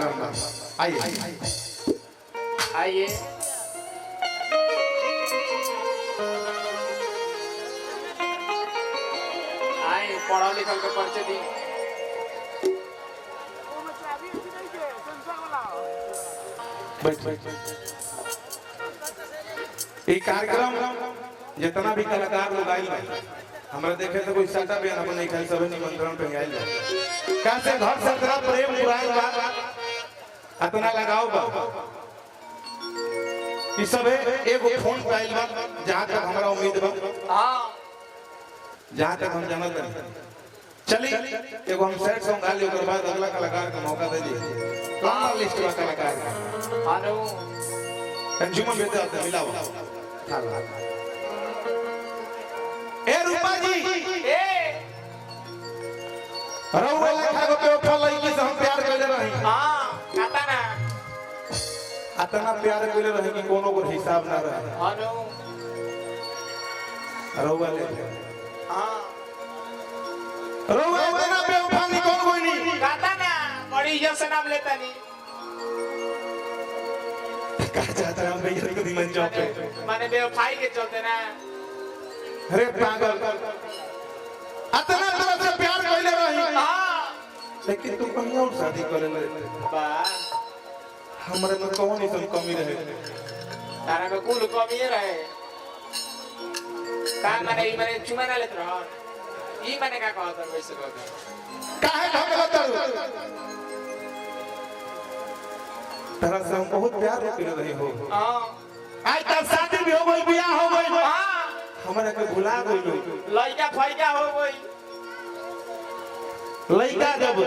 कार्यक्रम में आइए आइए आए पढ़ा लिखल के परिचय दी ये कार्यक्रम जितना भी कलाकार लोग आइल हमरा देखे तो कोई साटा बयान अपन नहीं खाई सब निमंत्रण पे आइल कैसे घर से तेरा प्रेम पुराई बा अतना लगाओ बा ई सब एगो फोन पे आइल बा जहां तक हमरा उम्मीद बा हां जहां तक हम जानत हन चली एगो हम सेट सॉन्ग गा ली ओकर बाद अगला कलाकार का मौका दे दी लंबा लिस्ट बा कलाकार हानो अंजुमन बेटा आपने मिलाओ ए रूपा जी ए रउआ लेखा को बेवफा लड़की से हम प्यार करले रही हां काता ना अतना प्यार करले रही कि कोनो को हिसाब ना रहे हानो रउआ ले हां रउआ इतना बेवफा नहीं कौन कोई नहीं काता ना बड़ी इज्जत से नाम लेता नहीं कहा चाहता हम भैया को दिमन चौक पे माने बेवफाई के चलते ना अरे पागल अतना तरह से प्यार करले रही हां लेकिन तू कहीं और शादी करे ले बा हमरे में कौन ही सब कमी रहे तारा में कुल कमी रहे का माने ई माने चुमा ना लेत रह ई माने का कहत वैसे कहत काहे ढकलत तरह से हम बहुत प्यार कर रहे हो हां आज तक शादी भी हो गई बियाह हो गई हां हमरा के भुला गई लइका फइका हो गई लइका जब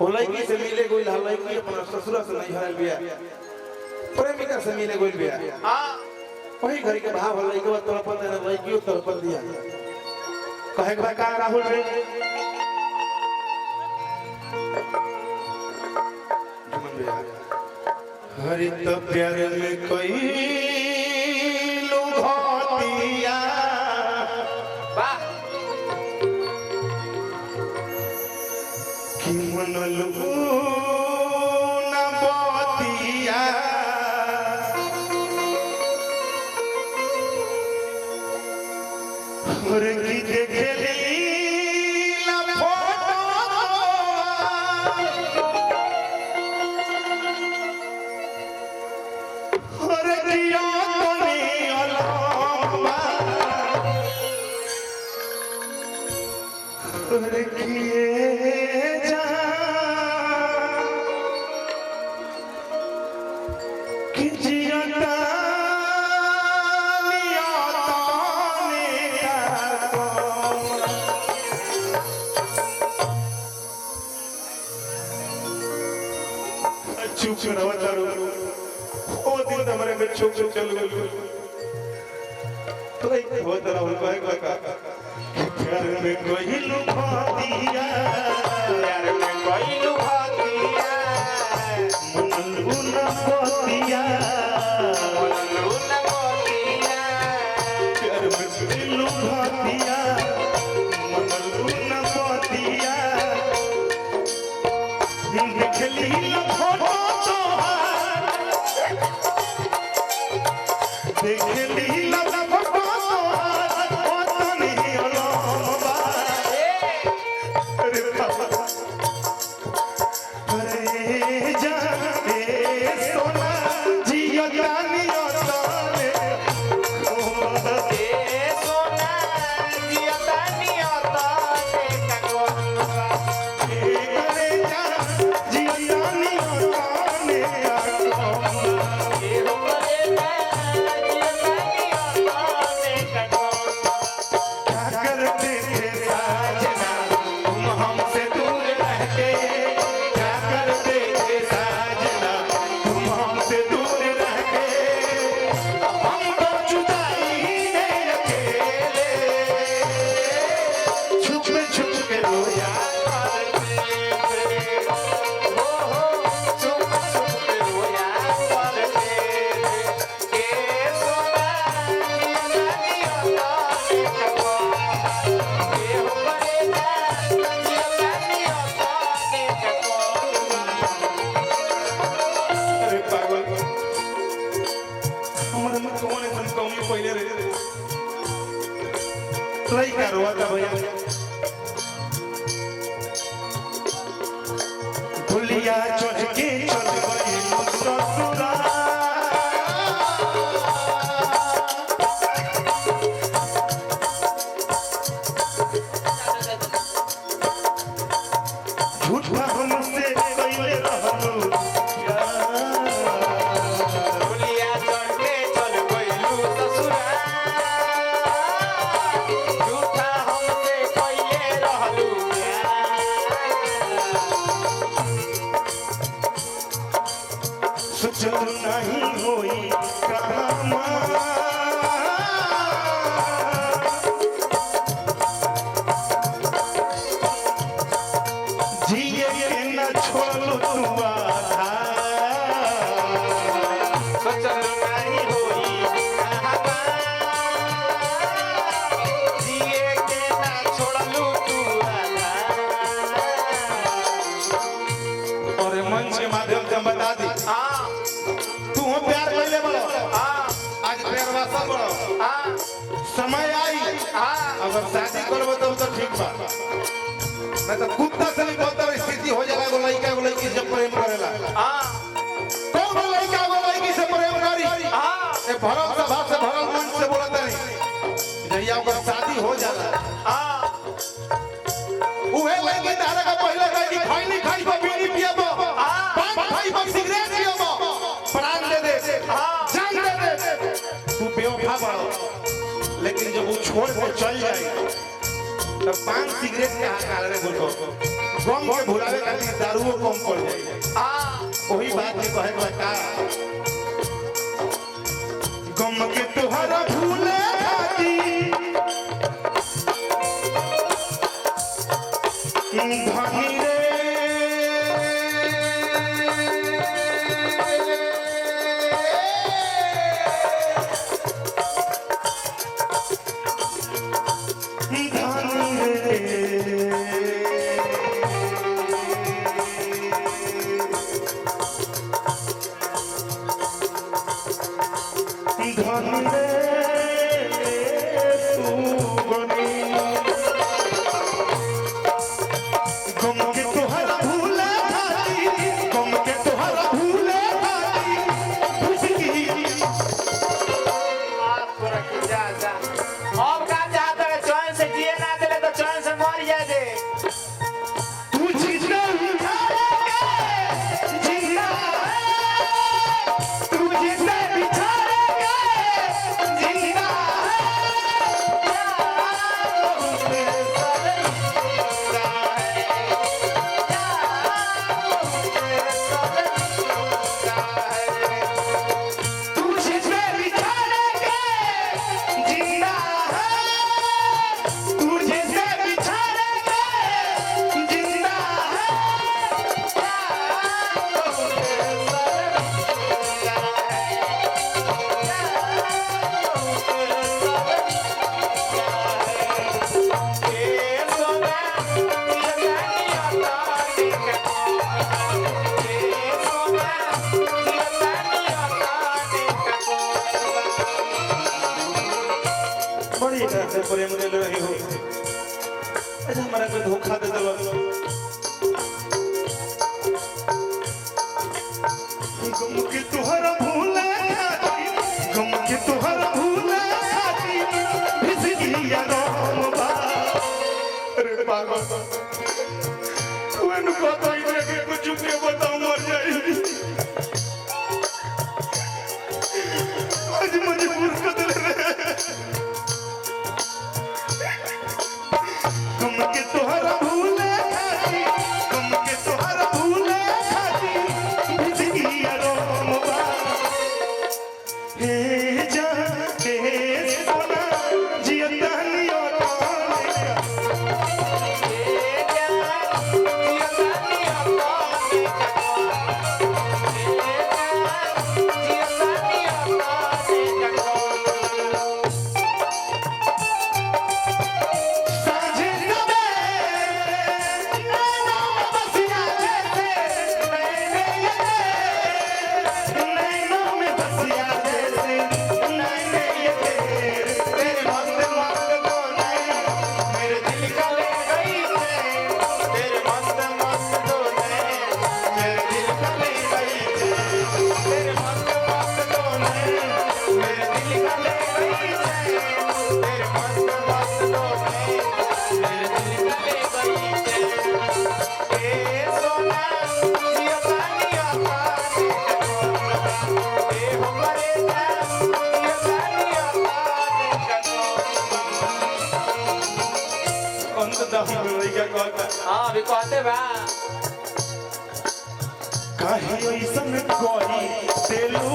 वो लड़की से मिले गई लड़की अपना ससुर से नहीं हरल बिया प्रेमिका से मिले गई बिया हां वही घर के भाव लड़की को तड़पन दे लड़की को तड़पन दिया कहे के का राहुल रे जुमन बिया हरि तो प्यार में कोई लुघतिया वाह कि मन लुगु न बतिया और की देखली ला फोटो और किया तोनी अलमा और किए जा कि जियता चुप रहो तारो ओ दिन हमारे में चुप चुप चल गई तो एक हो तरह हो पाएगा का प्यार में कोई लुभा दिया प्यार में कोई लुभा दिया मन लुना दिया मन लुना दिया प्यार में कोई लुभा दिया मन लुना दिया देखली फोटो देखली फोटो तो नहीं अलमा रे बाबा रोआ था भैया भुलिया चढ़ के चल गई ससुरा झूठा हमसे कइले रहलू भुलिया चढ़ के चल गइलू ससुरा झूठा हमसे कइले रहलू सोचल नहीं होई कहां जिए के न छोड़लू तू आधा सोचल नहीं होई कहां जिए के ना छोड़लू तू आला और मंच के माध्यम से हम बता दी हां तू हो प्यार पहले बड़ो हां आज प्यार वासा बड़ो हां समय आई हां अगर शादी करबो तो ठीक बा नहीं तो कुत्ता से भी बहुत बड़ी स्थिति हो जाला एगो लड़की से प्रेम करेला हां कौन लड़का एगो लड़की से प्रेम करी हां ए भरल सभा से भरल मन से बोलत नहीं जहिया ओकर शादी हो जाला हां उहे लड़की तारा का पहले कह कि खैनी खाई बा बीड़ी पियबो पान खाई बा सिगरेट पियबो प्राण दे दे जान दे दे तू बेवफा बड़ो लेकिन जब वो छोड़ के चल जाए तब पान सिगरेट के हाथ रे बोलो गम के भुलावे खातिर दारूओ कम पड़ जाए हां वही बात के कहे का गम के तोहरा भूले खाती धनी रे धनी रे धनी रे तू बनी गम के तोहरा भूले खाती गम के तोहरा भूले खाती खुशकी आप पूरा की जा अब का चाहता है चैन से जिए ना दे तो चैन से मर जाए दे तू जिंदा जिंदा तू जिंदा बिछाएगा जिंदा तू जिंदा बिछाएगा जिंदा तू जिंदा बिछाएगा जिंदा बड़ी तरह से प्रेम ले रही हो अच्छा हमारा को धोखा दे दलो गम के तोहरा भूले खाती गम के तोहरा भूले खाती भिसकिया राम बा अरे पागल तू इन पता ही नहीं कि कुछ के बताऊं मर जाएगी आज मजबूर कर दे गम के तोहरा भूले खाती गम के तोहरा भूले खाती भिसकिया राम बा अभी कहते बा काहे ऐसन कोई तेलू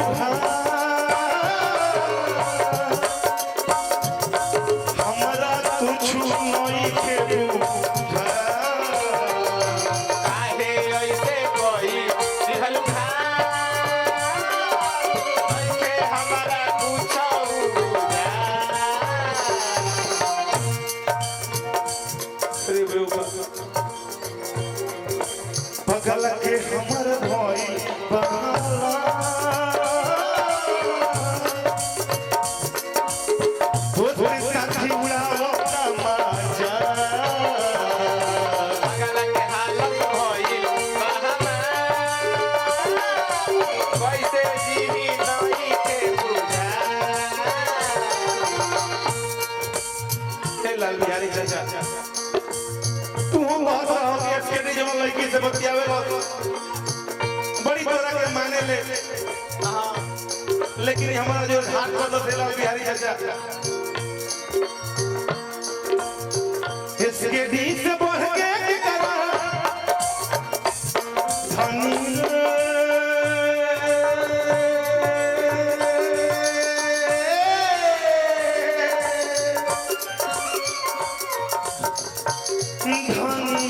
हमरा तुझू नई के बुझा काहे ऐसे कोई दिहल खा ऐसे हमारा पूछो अरे बेवफा बगल के हमर भाई बहाला भोजपुरी साथी उड़ावो तमाचा बगल के हालत भइल बहमा कैसे जीवी नहीं के बुझा हे लाल बिहारी चाचा तू हम बहुत हो गया के जवन लड़की से बतियावे बड़ी तरह के माने ले लेकिन हमारा जो हाथ पर तो लाल बिहारी चाचा इसके दी से बढ़ के करा धनी धनी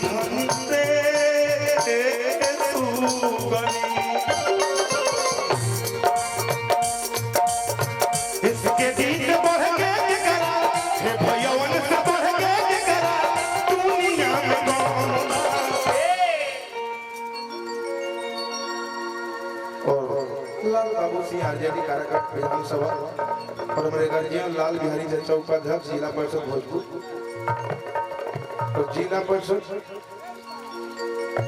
धनी तू बनी इसके गीत बढ़ के करा हे भैयावन से बढ़ के करा दुनिया में कौन और लाल बाबू सिंह आरजेडी काराकाट विधानसभा और हमारे गार्जियन लाल बिहारी चाचा उपाध्यक्ष जिला परिषद भोजपुर और जिला परिषद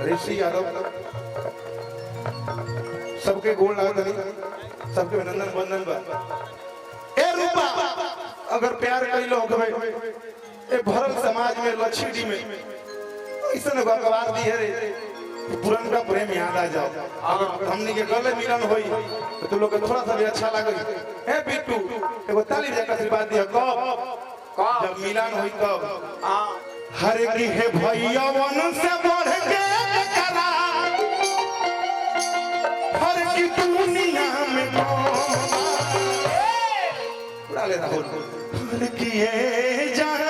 ऋषि यादव सबके गोल लागत नहीं सबके अभिनंदन वंदन बा ए रूपा अगर प्यार कइलो होवे ए भरल समाज में लछीडी में ऐसा न भगवान दी है रे पुरनका प्रेम याद आ जाओ अगर हमनी के गले मिलन होई तो तू लोग के थोड़ा सा भी अच्छा लागे ए बिट्टू एगो ताली बजा के आशीर्वाद दिया कब जब मिलन होई तब हर की है भैयावन से बढ़ के करा हर की दुनिया में कौन उड़ा ले राहुल हर की ये जान